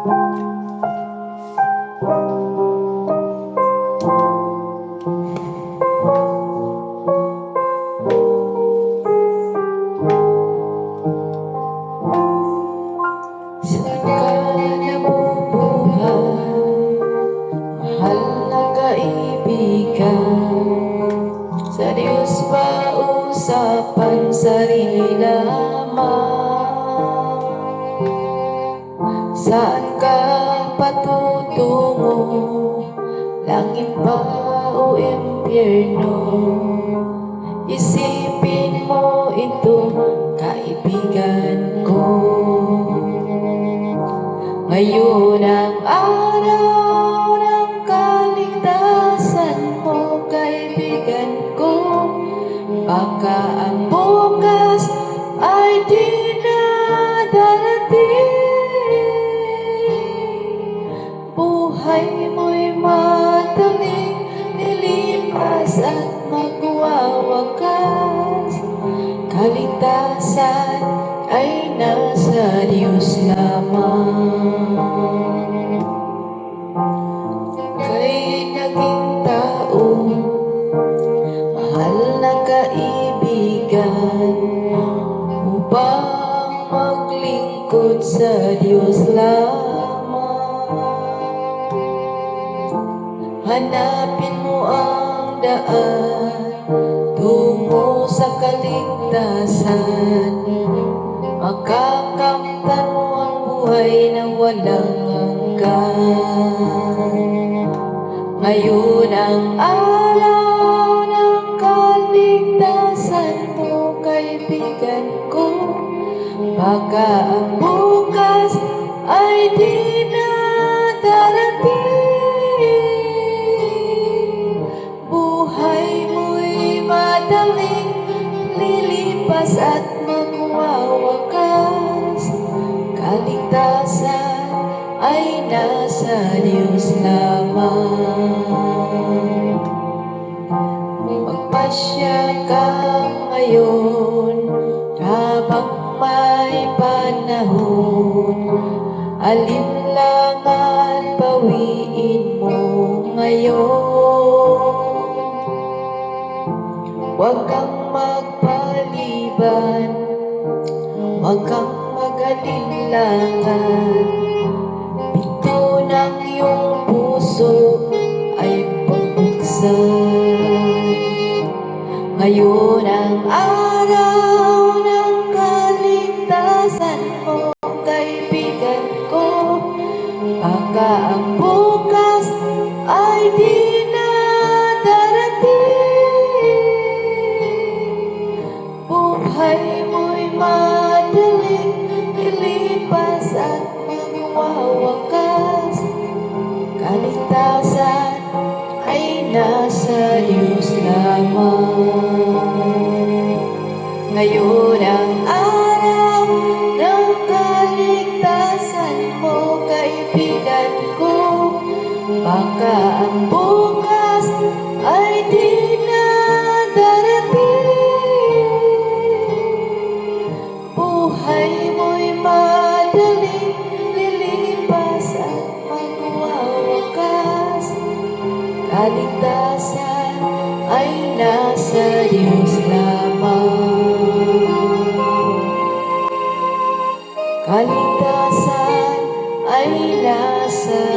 Saan ka nabubuhay, mahal na kaibigan? Sa Diyos ba usapan, sarili lamang? Saan ka patutungo, langit ba o impyerno? Isipin mo ito, kaibigan ko. Ngayon ang araw ng kaligtasan mo, kaibigan ko. Baka ang bukas ay di na darating. Buhay mo'y madaling nilipas at magwawakas. Kaligtasan ay nasa Diyos lamang. Kay naging tao, mahal na kaibigan, upang maglingkod sa Diyos lamang. Hanapin mo ang daan tungo sa kaligtasan. Makakamtan mo ang buhay na walang hanggan. Ngayon ang araw ng kaligtasan mo, kaibigan ko. Baka ang bukas ay di na darating. Buhay mo'y madaling lilipas at magwawakas. Kaligtasan ay nasa Diyos lamang. Magpasya ka ngayon habang may panahon. Alinlangan bawiin mo ngayon. Huwag kang magpaliban, huwag kang mag-alinlangan. Pinto ng iyong puso ay pagbuksan. Ngayon ang araw ng kaligtasan mo, kaibigan ko. Baka ang bukas ay di na darating. Buhay mo'y madaling lilipas at magwawakas. Kaligtasan ay nasa Diyos lamang. Ngayon ang araw ng kaligtasan mo, kaibigan ko. Baka ang bukas ay di na darating. Buhay mo'y madaling lilipas at magwawakas. Kaligtasan ay nasa Diyos lamang. Kaligtasan ay nasa